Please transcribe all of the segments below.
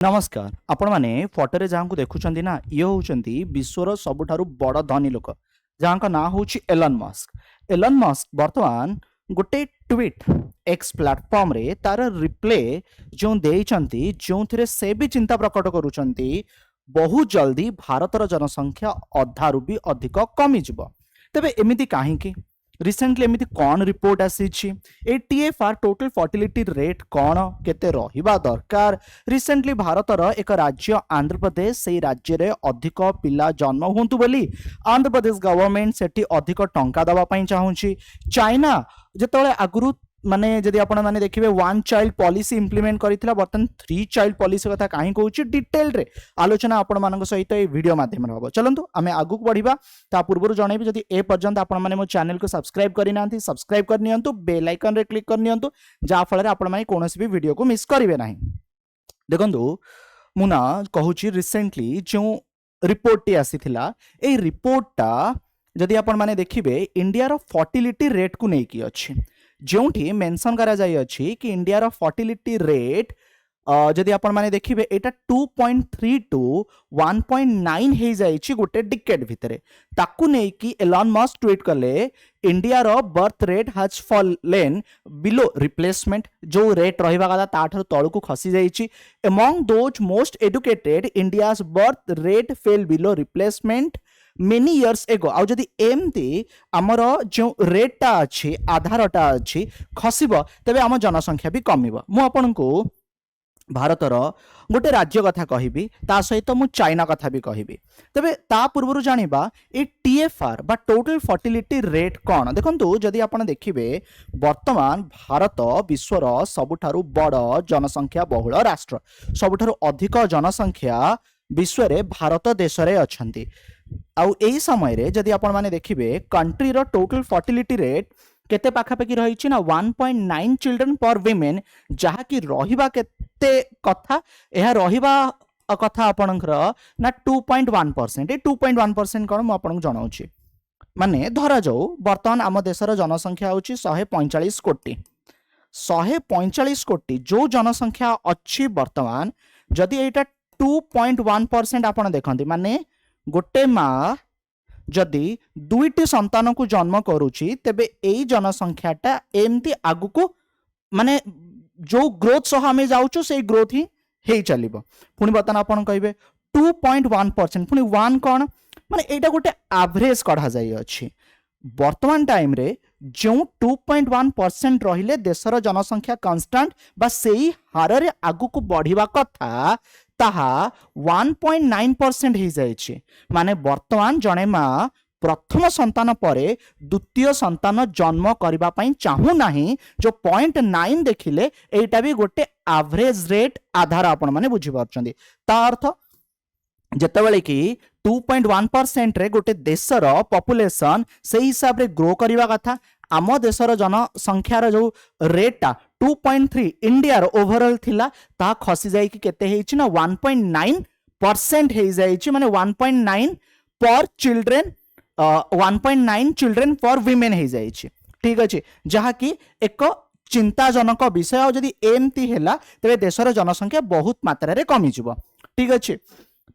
नमस्कार आपण माने फोटो जहाँ को देखुं ना ये हूँ विश्वर सबुठारु बड़ धनी लोक जहाँ ना हूँ एलन मस्क। एलन मस्क बर्तमान गोटे ट्वीट एक्स प्लेटफॉर्म रे तार रिप्ले जो देइचंती जो थे से भी चिंता प्रकट करुचंती बहुत जल्दी भारतर जनसंख्या अधारू भी अधिक कमी जिवो। तेबे एमिति काहेकि रिसेंटली एमिति कौन रिपोर्ट आसीछि ए टीएफआर टोटल फर्टिलिटी रेट कौन केते रहिबा दरकार। रिसेंटली भारतर एक राज्य आंध्र प्रदेश से राज्य रे अधिक पिला जन्म हुंतु बोली आंध्र प्रदेश गवर्नमेंट सेठी अधिक टंका दबा पई चाहूछि। चाइना जेतले आगुरु माने जदि आपण माने देखिबे वन चाइल्ड पॉलिसी इंप्लीमेंट करितला बर्तन 3 चाइल्ड पॉलिसी कथा काहे कहूछि डिटेल रे आलोचना आपण मानक सहित ए वीडियो माध्यम रे हबो। चलंतु आमे आगु बढ़िबा ता पूर्वरु जणेबी जदि ए पर्यंत आपण माने मो चैनल को सब्सक्राइब करि नांती सब्सक्राइब कर नियंतु बेल आइकन रे क्लिक कर नियंतु जा फल रे आपण माने कोनोसी भी वीडियो को मिस करिवे नाही। देखंतु मुना कहूछि रिसेंटली जो रिपोर्ट टी आसीथिला ए रिपोर्टटा जदि आपण माने देखिबे इंडिया रो फर्टिलिटी रेट को नै की अछि जोठी मेंशन करा जाय अछि कि इंडिया रो फर्टिलिटी रेट जदि आपण माने देखिबे एटा 2.3 टू 1.9 हे जायछि गोटे डिकेड भितरे ताकू नै कि एलन मस्क ट्वीट करले इंडिया रो birth rate has fallen below replacement जो रेट रहिबा कथा ताठर तळकू खसी जायछि। Among those most educated India's birth rate fell below replacement many years ago आउ जदि एमती आमर जो रेटा अच्छी आधारटा अच्छी खसब तेबे आम जनसंख्या भी कमिब। मु आपनको भारतर गोटे राज्य कथा कहबी ता सहित मु चाइना कथा भी कहबी तेबे ता पूर्वरु जानिबा ए टीएफआर बा टोटल फर्टिलिटी रेट कौन। देखंतु जदि आपण देखिबे वर्तमान भारत विश्वर सबुठारु बड़ जनसंख्या बहुल राष्ट्र सबुठारु अधिक जनसंख्या विश्व रे भारत देश रे अछंती। आउ एही समय रे जदि आपण माने देखिबे कंट्री रो टोटल फर्टिलिटी रेट केते पाखापाखि रही ना 1.9 चिल्ड्रन पर विमेन जहा कि रहिबा केते कथा एहा रहिबा कथा आपणकर ना 2.1%। 2.1% कोन म आपन जणाउछि माने धरा जाऊ वर्तमान आम देशर जनसंख्या होछि 145 कोटी 145 कोटी जो जनसंख्या अच्छी वर्तमान जदि एटा 2.1% आपण देखंती माने गोटे माँ जदि दुईटी संतान को जन्म करुची तेबे एई जनसंख्याटा एमती आगु को माने जो ग्रोथ सह आमे जाउछु से ग्रोथ ही हेई चलिबो। पुनी बतन आपण कहबे 2.1% पुनी 1 कोन माने एटा गोटे एवरेज कढा जाई अछि। वर्तमान टाइम रे जो 2.1% रहिले देशर जनसंख्या कांस्टेंट बा सेई हार रे आगु को बढ़िबा कथा ताहा 1.9% ही जाइछि। माने वर्तमान जणे माँ प्रथम संतान परे द्वितीय संतान जन्म करिबा पई चाहू नाही जो 0.9 देखिले एटा भी गोटे एवरेज रेट आधार आपण माने बुझी पारछंदी। ता अर्थ जेतेबेले कि 2.1% रे गोटे देशर पॉपुलेशन से हिसाब रे ग्रो करिबा कथा आम देशर जनसंख्यार जो रेटा 2.3 इंडिया ओवरऑल थिला ता खसी जाई कि केते हेछि ना 1.9% हे जाइछि माने 1.9 पर चिल्ड्रन 1.9 चिल्ड्रन पर विमेन हे जाइछि। ठीक अछि जहा कि एक चिंताजनक विषय जदि एमती हैला तेबे देशर जनसंख्या बहुत मात्रा रे कमी जिवो। ठीक अछि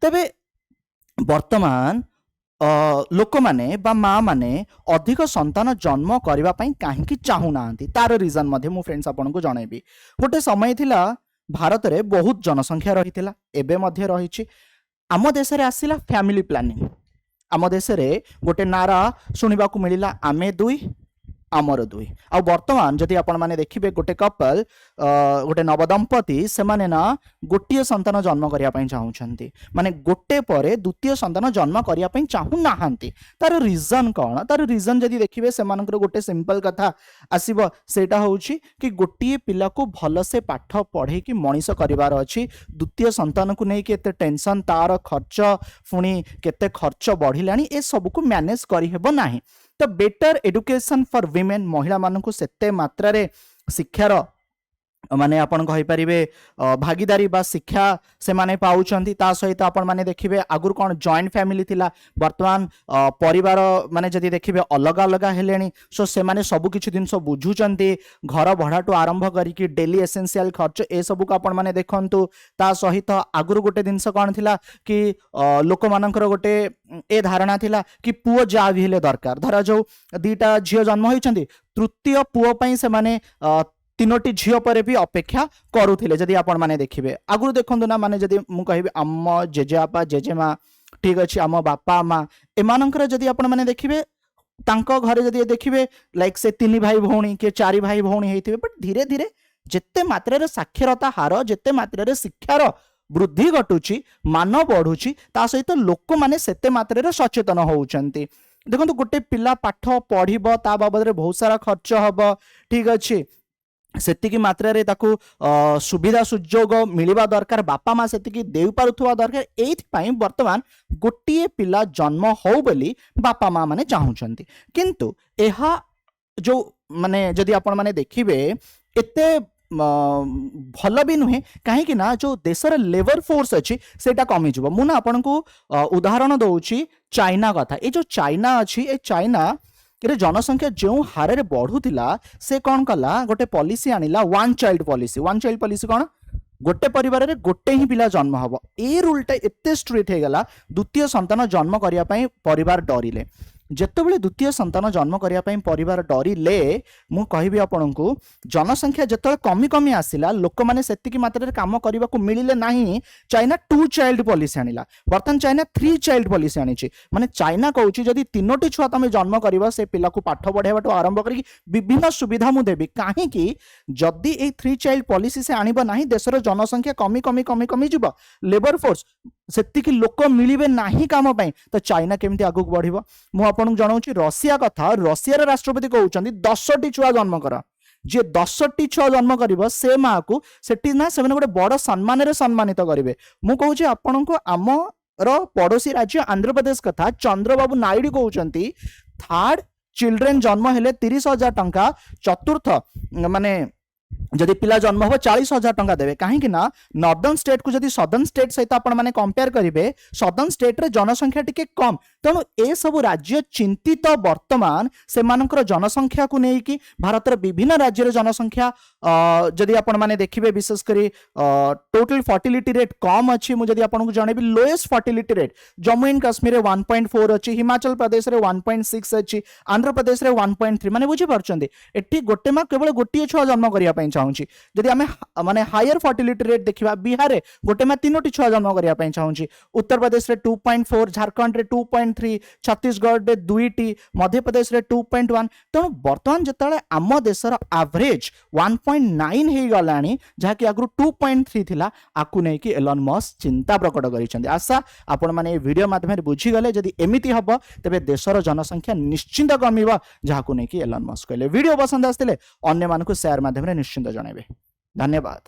तेबे वर्तमान लोक माने बा माँ माने अधिक संतान जन्म करबा पई काहेकि चाहू नांती तार रीजन मध्ये मु फ्रेंड्स आपन को जणेबी। गोटे समय थिला भारत रे बहुत जनसंख्या रहितिला एबे मध्ये रहिछि आम देश रे आसिला फैमिली प्लानिंग आम देश रे गोटे नारा सुनिबा को मिलिला आमे दुई आमर दुई। आ वर्तमान जदि आपण माने देखिबे गोटे कपल गोटे नवदंपति से माने ना गोटिए संतान जन्म करिया पई चाहउछंती माने गोटे परे द्वितीय संतान जन्म करिया पई चाहू नाहांती तार रीजन कोन। तार रीजन जदि देखिबे से मानकर गोटे सिंपल कथा आसीबो सेटा होउछि कि गोटिए पिला को भल से पाठ पढे कि मनीष करिवार अछि द्वितीय संतान को नै कि एते टेंशन तार खर्च फुणी केते खर्च बढ़िलानी ए सब को मैनेज करि हेबो नाही। तो बेटर एडुकेशन फॉर विमेन महिला मानक सेते मात्रा रे शिक्षार माने आपण कहि परिबे भागीदारी बा शिक्षा से माने पाउछंती ता सहित आपण माने देखिबे आगुर कोन जॉइंट फैमिली थिला वर्तमान परिवार माने जदि देखिबे अलग अलग हेलेनी सो से माने सब किछि दिन सब बुझुचंती घर भड़ाटू आरंभ करिकि डेली एसेंशियल खर्च ए सब को आपण माने देखंतु ता सहित आगुर गोटे दिनस कोन थिला कि लोक मानकर गोटे ए धारणा थिला कि पुओ जा भी हेले दरकार धरा जो दीटा झियो जन्म होइचंती तृतीय पुओ पई से माने तीनोटी झील पर भी अपेक्षा करुले जदि आपण माने देखिबे आगु देखंतु ना माने जदि मु कहिबे आम जेजेबापा जेजेमा ठीक अछि आम बापा माँ एमानकर जदि आपण माने देखिबे तांको घरे जदि देखिबे लाइक से तीन भाई भौणी के चारि भाई भौणी हेतिबे बट धीरे धीरे जेते मात्रा रे साक्षरता हार जेते मात्रा रे शिक्षार वृद्धि घटुची मान बढ़ुची ता सहित लोक माने सेते मात्रा रे सचेतन होउचंती देखंतु गोटे पिला पाठ पढ़िबो ता बाबद रे बहुत सारा खर्च हबो ठीक अछि सेतिकी मात्रा रे ताकू सुविधा सुजोग मिलिबा दरकार बापा माँ सेतिकी देउ पारुथुवा दरकार एइथि वर्तमान गोटिए पिला जन्म हो बोली बापा माँ माने चाहुचंती किंतु एहा जो माने जदि आपण माने देखिबे एते भल भी नुहे कहीं ना जो देशर लेबर फोर्स अच्छी सेटा कमी जीव मु ना आपन को उदाहरण दउची चाइना कथा ए जो चाइना अच्छी ए चाइना रे जनसंख्या जो हारे रे बढ़ुला से कौन कला गोटे पॉलिसी आनिला वन चाइल्ड पॉलिसी कौन गोटे परिवार रे गोटे ही पिला जन्म हबो ए रूलटा एते स्ट्रिक्ट हे गला द्वितीय संतान जन्म करिया पई परिवार डरिले जेतेबेले द्वितीय संतान जन्म करिया पई परिवार डरिले मु कहिबी आपन को जनसंख्या जेतेबेले कमी कमी आसिला लोक माने सेतिकी मात्रा रे काम करिबा को मिलिले नाही चाइना 2 चाइल्ड पॉलिसी आनिला बर्तन चाइना 3 चाइल्ड पॉलिसी आनिछि माने चाइना कहउछि जदि तीनोटी छुआ तमे जन्म करिबा से पिला को पाठ पढाइबाटो आरंभ करी विभिन्न सुविधा मु देबी काहे कि जदि ए 3 चाइल्ड पॉलिसी से आनिबा नाही देशर जनसंख्या कमी कमी कमी कमी जिवो लेबर फोर्स सेतिकी लोक मिलिबे नाही काम पई तो चाइना केमती आगु बढ़िबो मु आपन जणाउछि रशिया कथा रशिया रे राष्ट्रपति कहउछन्ती 10टी छुआ जन्म कर जे 10टी छुआ जन्म करिवो से माँ को सेठी ना से गोटे बड़ सम्मान रे सम्मानित करिवे मु कहउछि आपन को आम रो पड़ोसी राज्य आंध्र प्रदेश कथा चंद्रबाबू नायडू कहउछन्ती थर्ड चिल्ड्रेन जन्म हेले 30,000 टंका चतुर्थ माने जदि पिला जन्म हो 40,000 टंका देवे कहीं ना नॉर्दर्न स्टेट को जदि सदर्न स्टेट सहित आपण माने कंपेयर करिवे सदर्न स्टेट रे जनसंख्या टिके कम तेणु ए सब राज्य चिंतित वर्तमान से मानकर जनसंख्या को नेकी भारत रे विभिन्न राज्य रे जनसंख्या जदि आपण माने देखिबे विशेष करी टोटल फर्टिलिटी रेट कम अछि मु जदि आपण को जणेबी lowest fertility rate Jammu and Kashmir रे 1.4 अछि हिमाचल प्रदेश रे 1.6 अछि आंध्र प्रदेश रे 1.3 माने बुझी परछन्ती एठी गोटे मा केवल गोटिए छुआ जन्म करिया पई चाहूची जदि आमे माने हायर फर्टिलिटी रेट देखिबा बिहार रे गोटे मा तीनोटी छुआ जन्म करिया पई चाहूची उत्तर प्रदेश रे 2.4 झारखंड रे 2.3 छत्तीसगढ़ रे 2टी मध्य प्रदेश रे 2.1 तेणु वर्तमान जतले आम देशर एवरेज 1.9 हे गलानी जहा कि आगु 2.3 थिला आकु नै कि एलन मस्क चिंता प्रकट करिसंती आशा आपण माने ए वीडियो माध्यम रे बुझी गले जदि एमिति हबो तबे देशर जनसंख्या निश्चिंत कमिबा जहा को नै कि एलन मस्क कहले वीडियो पसंद आस्तिले अन्य मानको शेयर माध्यम रे निश्चिंत जणाइबे धन्यवाद।